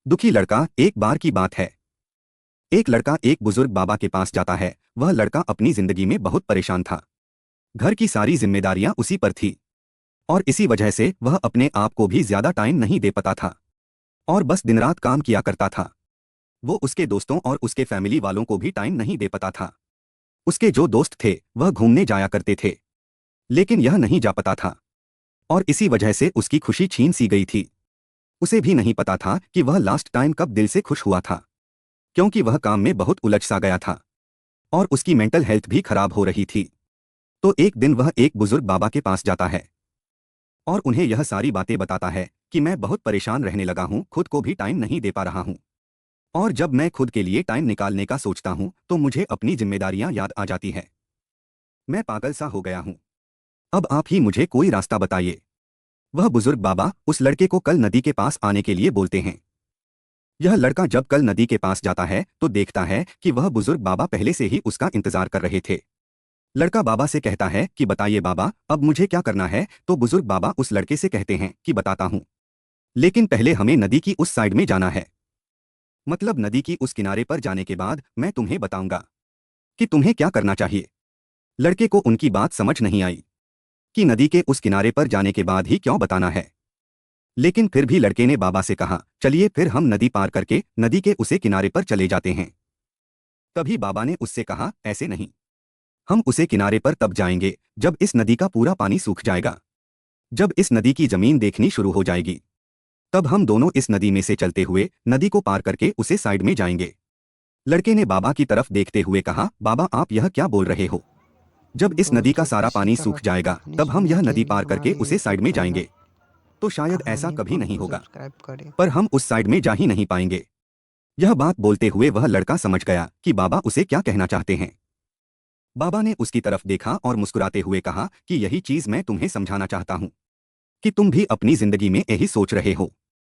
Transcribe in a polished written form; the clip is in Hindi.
दुखी लड़का। एक बार की बात है, एक लड़का एक बुजुर्ग बाबा के पास जाता है। वह लड़का अपनी जिंदगी में बहुत परेशान था। घर की सारी जिम्मेदारियां उसी पर थी और इसी वजह से वह अपने आप को भी ज्यादा टाइम नहीं दे पाता था और बस दिन रात काम किया करता था। वो उसके दोस्तों और उसके फैमिली वालों को भी टाइम नहीं दे पाता था। उसके जो दोस्त थे वह घूमने जाया करते थे, लेकिन यह नहीं जा पाता था और इसी वजह से उसकी खुशी छीन सी गई थी। उसे भी नहीं पता था कि वह लास्ट टाइम कब दिल से खुश हुआ था, क्योंकि वह काम में बहुत उलझ सा गया था और उसकी मेंटल हेल्थ भी खराब हो रही थी। तो एक दिन वह एक बुजुर्ग बाबा के पास जाता है और उन्हें यह सारी बातें बताता है कि मैं बहुत परेशान रहने लगा हूं, खुद को भी टाइम नहीं दे पा रहा हूं और जब मैं खुद के लिए टाइम निकालने का सोचता हूं तो मुझे अपनी जिम्मेदारियां याद आ जाती है। मैं पागल सा हो गया हूं। अब आप ही मुझे कोई रास्ता बताइए। वह बुजुर्ग बाबा उस लड़के को कल नदी के पास आने के लिए बोलते हैं। यह लड़का जब कल नदी के पास जाता है तो देखता है कि वह बुजुर्ग बाबा पहले से ही उसका इंतजार कर रहे थे। लड़का बाबा से कहता है कि बताइए बाबा, अब मुझे क्या करना है। तो बुजुर्ग बाबा उस लड़के से कहते हैं कि बताता हूं, लेकिन पहले हमें नदी की उस साइड में जाना है। मतलब नदी की उस किनारे पर जाने के बाद मैं तुम्हें बताऊंगा कि तुम्हें क्या करना चाहिए। लड़के को उनकी बात समझ नहीं आई कि नदी के उस किनारे पर जाने के बाद ही क्यों बताना है, लेकिन फिर भी लड़के ने बाबा से कहा चलिए फिर हम नदी पार करके नदी के उसे किनारे पर चले जाते हैं। तभी बाबा ने उससे कहा ऐसे नहीं, हम उसे किनारे पर तब जाएंगे जब इस नदी का पूरा पानी सूख जाएगा। जब इस नदी की जमीन देखनी शुरू हो जाएगी तब हम दोनों इस नदी में से चलते हुए नदी को पार करके उसे साइड में जाएंगे। लड़के ने बाबा की तरफ देखते हुए कहा बाबा आप यह क्या बोल रहे हो, जब इस नदी का दोस्तों सारा किसी पानी सूख तरह जाएगा अपनी तब हम यह ज़िंदगी नदी में पार करके हमारे उसे एक साइड में बताना जाएंगे। तो शायद ऐसा कहानी कभी नहीं को होगा, सब्सक्राइब करें। पर हम उस साइड में जा ही नहीं पाएंगे। यह बात बोलते हुए वह लड़का समझ गया कि बाबा उसे क्या कहना चाहते हैं। बाबा ने उसकी तरफ देखा और मुस्कुराते हुए कहा कि यही चीज मैं तुम्हें समझाना चाहता हूं कि तुम भी अपनी जिंदगी में यही सोच रहे हो।